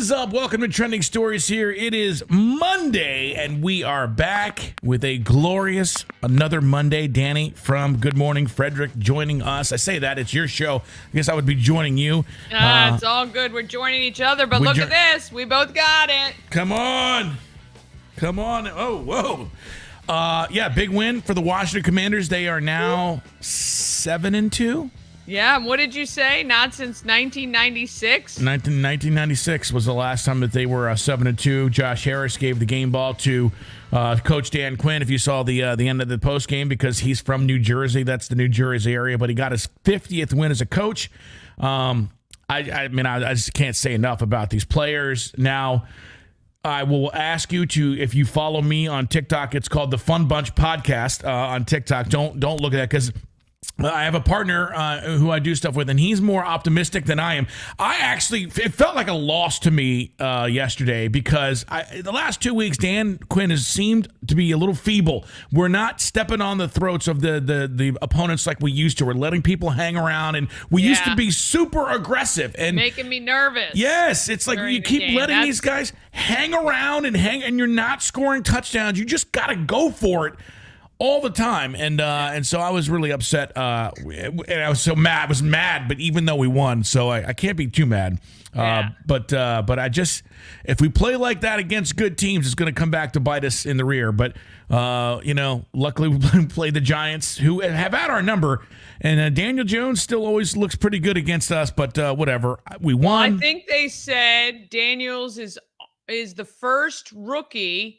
is up? Welcome to Trending Stories here. It is Monday, and we are back with a glorious another Monday. Dani from Good Morning Frederick joining us. I say that, it's your show. I guess I would be joining you. It's all good. We're joining each other, but look at this. We both got it. Come on. Come on. Oh, whoa. Yeah, big win for the Washington Commanders. They are now 7-2. Yeah, what did you say? Not since 1996? 1996 was the last time that they were 7-2. Josh Harris gave the game ball to Coach Dan Quinn, if you saw the end of the post game, because he's from New Jersey. That's the New Jersey area, but he got his 50th win as a coach. I just can't say enough about these players. Now, I will ask you to, if you follow me on TikTok, it's called the Fun Bunch Podcast on TikTok. Don't look at that, because I have a partner who I do stuff with, and he's more optimistic than I am. It felt like a loss to me yesterday, because the last 2 weeks, Dan Quinn has seemed to be a little feeble. We're not stepping on the throats of the opponents like we used to. We're letting people hang around, and we used to be super aggressive. And making me nervous. Yes, it's like you keep letting these guys hang around and you're not scoring touchdowns. You just got to go for it all the time, and so I was really upset, and I was so mad. I was mad, but even though we won, so I can't be too mad. But I just, if we play like that against good teams, it's going to come back to bite us in the rear. But luckily we played the Giants, who have had our number, and Daniel Jones still always looks pretty good against us. But whatever, we won. Well, I think they said Daniels is the first rookie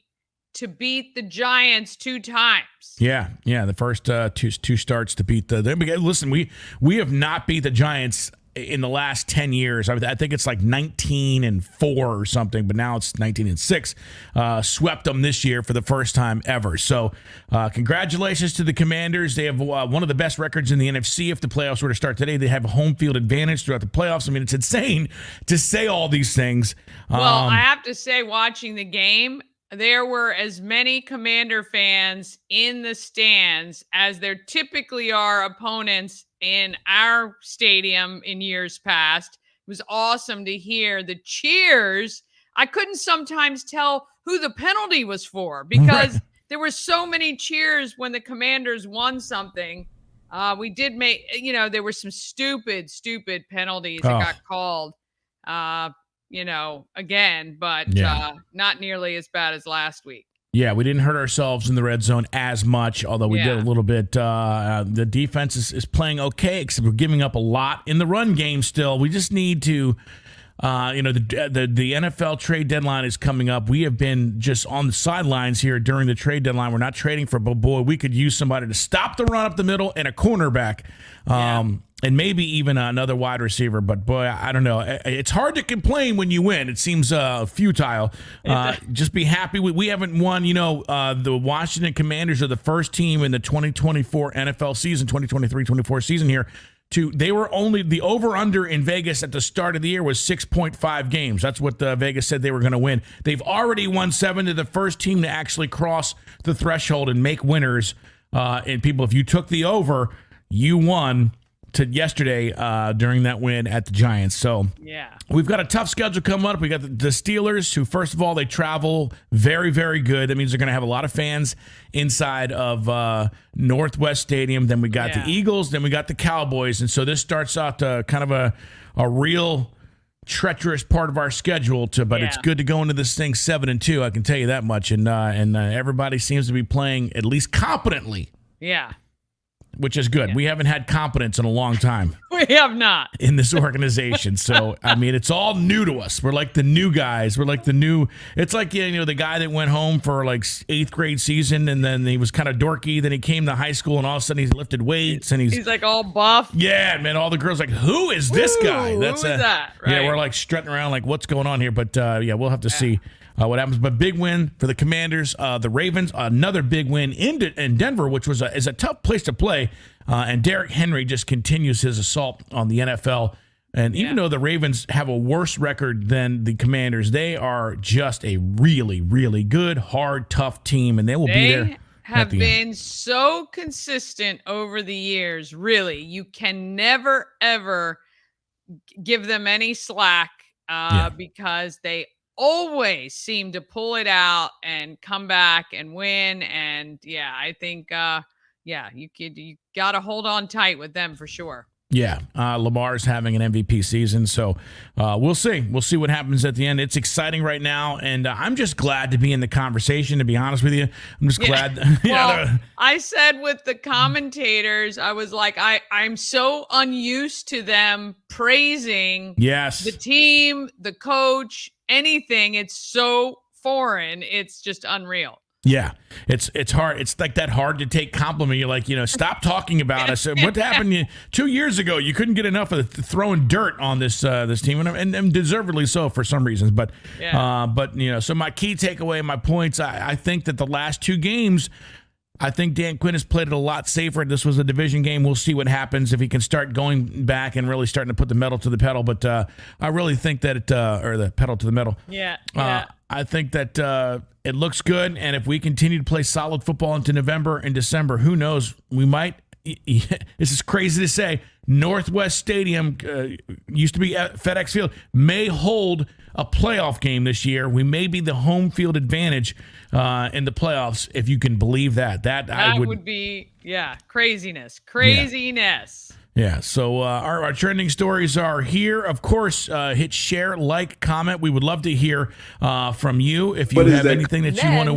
to beat the Giants 2 times. Yeah, the first two starts to beat the. Listen, we have not beat the Giants in the last 10 years. I think it's like 19-4 or something, but now it's 19-6. Swept them this year for the first time ever. So congratulations to the Commanders. They have one of the best records in the NFC. If the playoffs were to start today, they have a home field advantage throughout the playoffs. I mean, it's insane to say all these things. Well, I have to say, watching the game, there were as many Commander fans in the stands as there typically are opponents in our stadium in years past. It was awesome to hear the cheers. I couldn't sometimes tell who the penalty was for, because there were so many cheers when the Commanders won something. We did make, there were some stupid penalties that got called. Again, but not nearly as bad as last week. Yeah, we didn't hurt ourselves in the red zone as much, although we did a little bit. The defense is playing okay, except we're giving up a lot in the run game still. We just need to, the NFL trade deadline is coming up. We have been just on the sidelines here during the trade deadline. We're not trading for, but boy, we could use somebody to stop the run up the middle and a cornerback. And maybe even another wide receiver. But, boy, I don't know. It's hard to complain when you win. It seems futile. Just be happy. We haven't won. The Washington Commanders are the first team in the 2024 NFL season, 2023-24 season here. They were only, the over-under in Vegas at the start of the year was 6.5 games. That's what Vegas said they were going to win. They've already won 7. They're the first team to actually cross the threshold and make winners. And people, if you took the over, you won to yesterday during that win at the Giants. So we've got a tough schedule coming up. We got the Steelers, who, first of all, they travel very, very good. That means they're going to have a lot of fans inside of Northwest Stadium. Then we got the Eagles. Then we got the Cowboys. And so this starts out kind of a real treacherous part of our schedule. But it's good to go into this thing 7-2. I can tell you that much. And everybody seems to be playing at least competently. Yeah. Which is good. We haven't had competence in a long time. We have not. In this organization. So, I mean, it's all new to us. We're like the new guys. We're like the new, it's like, the guy that went home for like 8th grade season, and then he was kind of dorky. Then he came to high school, and all of a sudden he's lifted weights, and he's like all buff. Yeah, man. All the girls like, who is this guy? Who is that? Right. Yeah, we're like strutting around like, what's going on here? But we'll have to see what happens. But big win for the Commanders. The Ravens, another big win in Denver, which is a tough place to play. And Derrick Henry just continues his assault on the NFL. And even though the Ravens have a worse record than the Commanders, they are just a really, really good, hard, tough team, and they will be there. Have been so consistent over the years. Really, you can never ever give them any slack because they always seem to pull it out and come back and win. And I think, you got to hold on tight with them for sure. Yeah, Lamar's having an MVP season, so we'll see. We'll see what happens at the end. It's exciting right now, and I'm just glad to be in the conversation, to be honest with you. I'm just glad. Well, I said with the commentators, I was like, I'm so unused to them praising the team, the coach, anything. It's so foreign. It's just unreal. Yeah, it's hard. It's like that hard to take compliment. You're like, stop talking about us. What happened 2 years ago? You couldn't get enough of throwing dirt on this team, and deservedly so for some reasons. But so my key takeaway, my points. I think that the last 2 games, I think Dan Quinn has played it a lot safer. This was a division game. We'll see what happens if he can start going back and really starting to put the metal to the pedal. But I really think that or the pedal to the metal. Yeah. I think that it looks good, and if we continue to play solid football into November and December, who knows? We might. This is crazy to say. Northwest Stadium used to be at FedEx Field, may hold a playoff game this year. We may be the home field advantage in the playoffs, if you can believe that. That would be craziness. Yeah, so our trending stories are here. Of course, hit share, like, comment. We would love to hear from you. If you have anything that you want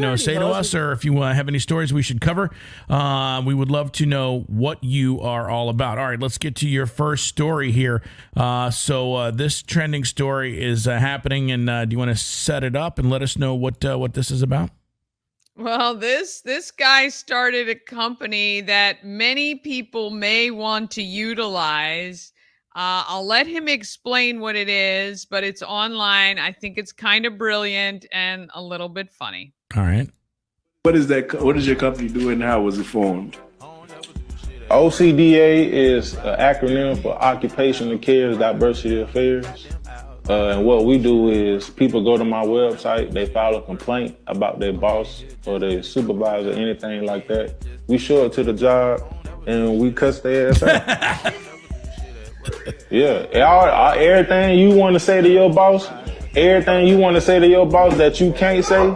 to say to us, or if you have any stories we should cover, we would love to know what you are all about. All right, let's get to your first story here. So this trending story is happening, and do you want to set it up and let us know what this is about? Well, this guy started a company that many people may want to utilize. I'll let him explain what it is, but it's online. I think it's kind of brilliant and a little bit funny. All right. What is that? What does your company do, and how was it formed? OCDA is an acronym for Occupational Cares Diversity Affairs. And what we do is people go to my website, they file a complaint about their boss or their supervisor, anything like that. We show it to the job and we cuss their ass out. Everything you want to say to your boss, that you can't say,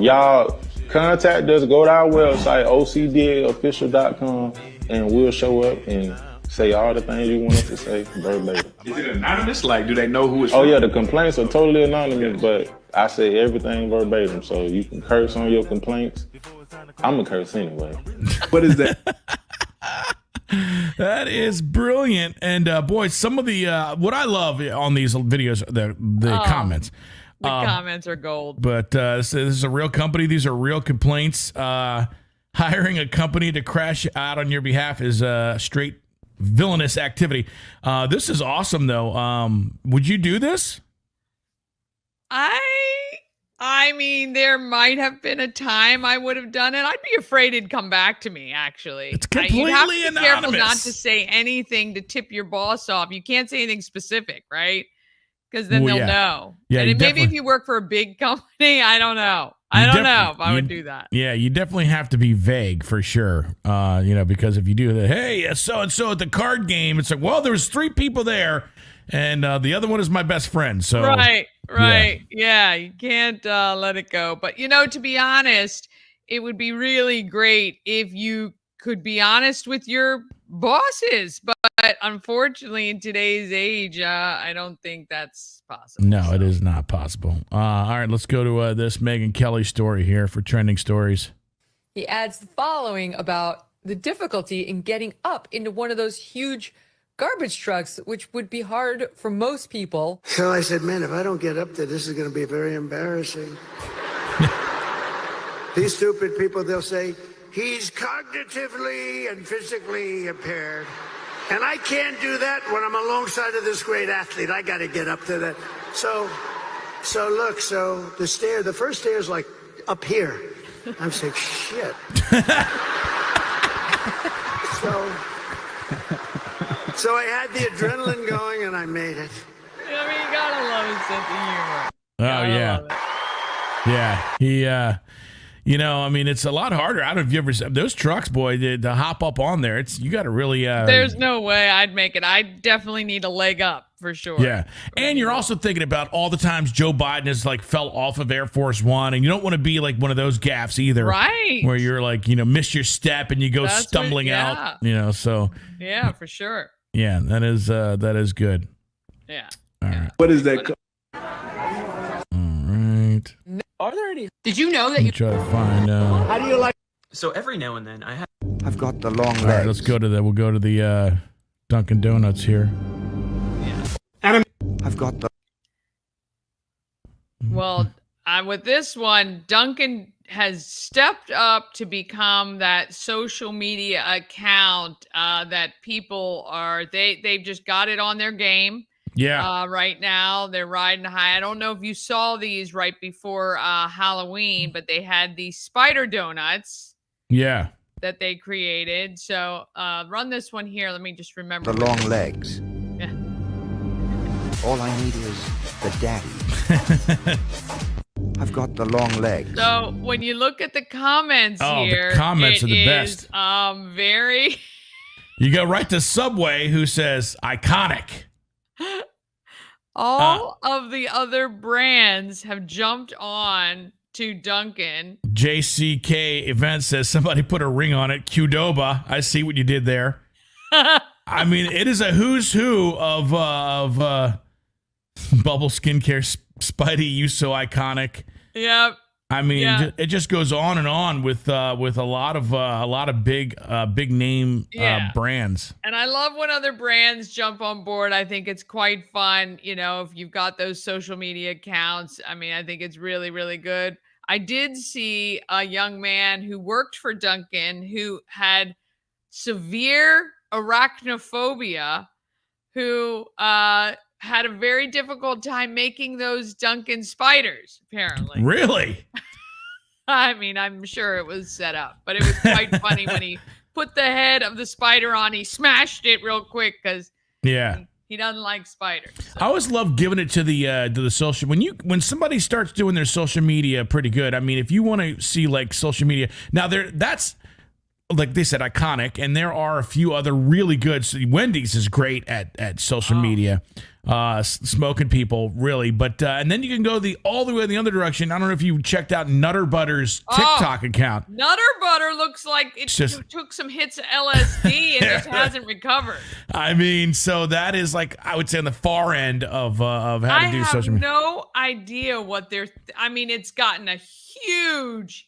y'all contact us, go to our website, ocdaofficial.com, and we'll show up and say all the things you want us to say verbatim. Is it anonymous? Like, do they know who it's from? Oh, yeah, the complaints are totally anonymous, but I say everything verbatim, so you can curse on your complaints. I'm going to curse anyway. What is that? That is brilliant. And, boy, some of the, what I love on these videos, the comments. The comments are gold. But this is a real company. These are real complaints. Hiring a company to crash out on your behalf is straight villainous activity. This is awesome, though. Would you do this? I mean, there might have been a time I would have done it. I'd be afraid it'd come back to me, actually. It's completely you have to be anonymous. Careful not to say anything to tip your boss off. You can't say anything specific, right? Because then they'll know. Yeah, and maybe if you work for a big company, I don't know. I don't know if I would do that. Yeah, you definitely have to be vague for sure. Because if you do that, hey, so-and-so at the card game, it's like, well, there was 3 people there, and the other one is my best friend. So Right. Yeah, you can't let it go. But, to be honest, it would be really great if you could be honest with your bosses. But unfortunately, in today's age, I don't think that's possible. No, it is not possible. All right, let's go to this Megyn Kelly story here for trending stories. He adds the following about the difficulty in getting up into one of those huge garbage trucks, which would be hard for most people. So I said, man, if I don't get up there, this is going to be very embarrassing. These stupid people, they'll say, he's cognitively and physically impaired. And I can't do that when I'm alongside of this great athlete. I got to get up to that. So the first stair is like up here. I'm saying, shit. So I had the adrenaline going and I made it. You gotta love his sense of humor. Oh, yeah. Yeah, You know, I mean, it's a lot harder. I don't know if you ever those trucks, boy, to hop up on there. You got to really. There's no way I'd make it. I definitely need a leg up for sure. Yeah, and you're also thinking about all the times Joe Biden has like fell off of Air Force One, and you don't want to be like one of those gaffes either, right? Where you're like, miss your step and you go stumbling out. So yeah, for sure. Yeah, that is good. Yeah. All right. What is that? Are there any? Did you know that Let me try to find. How do you like? So every now and then I've got the long legs. All right, let's go to We'll go to the Dunkin' Donuts here. I've got the. Well, with this one, Duncan has stepped up to become that social media account that people are. They've just got it on their game. Yeah. Right now they're riding high. I don't know if you saw these right before Halloween, but they had these spider donuts. Yeah. That they created. So run this one here. Let me just remember. The long legs. Yeah. All I need is the daddy. I've got the long legs. So when you look at the comments here, the comments are the best. Very. You go right to Subway, who says iconic. All of the other brands have jumped on to Dunkin'. JCK Event says somebody put a ring on it. Qdoba. I see what you did there. I mean, it is a who's who of bubble skincare. Spidey, you so iconic. Yep. I mean, it just goes on and on with a lot of big name brands. And I love when other brands jump on board. I think it's quite fun. If you've got those social media accounts, I mean, I think it's really, really good. I did see a young man who worked for Dunkin' who had severe arachnophobia, who had a very difficult time making those Dunkin' spiders, apparently. Really? I mean, I'm sure it was set up, but it was quite funny when he put the head of the spider on. He smashed it real quick because he doesn't like spiders. So. I always love giving it to the social when somebody starts doing their social media pretty good. I mean, if you want to see like social media now, that's like they said, iconic, and there are a few other really good. So Wendy's is great at social media, smoking people really, but and then you can go all the way in the other direction. I don't know if you checked out Nutter Butter's TikTok account. Nutter Butter looks like it took some hits of LSD and just hasn't recovered. I mean, so that is like I would say on the far end of how to do social media. I have no idea what they're. I mean, it's gotten a huge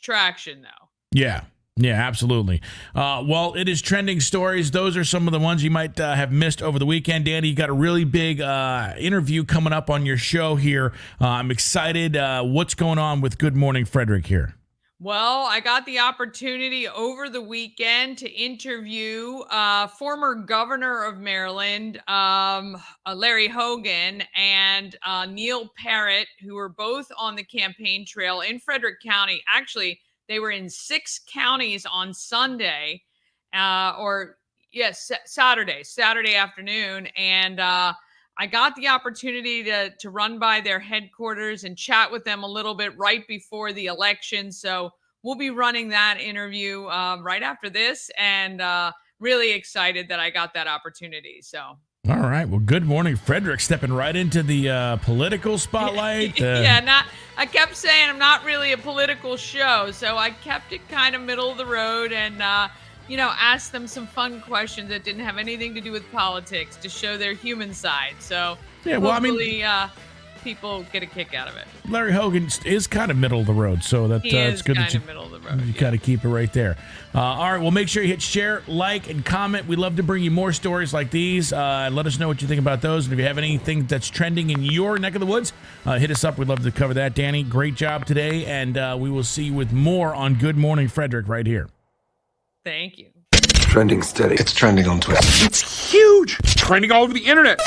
traction though. Yeah. Yeah, absolutely. Well, it is trending stories. Those are some of the ones you might have missed over the weekend. Danny, you got a really big interview coming up on your show here. I'm excited. What's going on with Good Morning Frederick here? Well, I got the opportunity over the weekend to interview former governor of Maryland, Larry Hogan, and Neil Parrott, who were both on the campaign trail in Frederick County. Actually, they were in 6 counties on Sunday, Saturday afternoon. And I got the opportunity to run by their headquarters and chat with them a little bit right before the election. So we'll be running that interview right after this, and really excited that I got that opportunity. So. All right. Well, Good Morning Frederick, stepping right into the political spotlight. I kept saying I'm not really a political show, so I kept it kind of middle of the road and, asked them some fun questions that didn't have anything to do with politics to show their human side. So hopefully people get a kick out of it. Larry Hogan is kind of middle of the road, so it's good that you middle of the road. You got to keep it right there. All right, well, make sure you hit share, like, and comment. We love to bring you more stories like these. Let us know what you think about those, and if you have anything that's trending in your neck of the woods, hit us up. We'd love to cover that. Danny, great job today, and we will see you with more on Good Morning Frederick right here. Thank you. Trending steady. It's trending on Twitter. It's huge. It's trending all over the internet.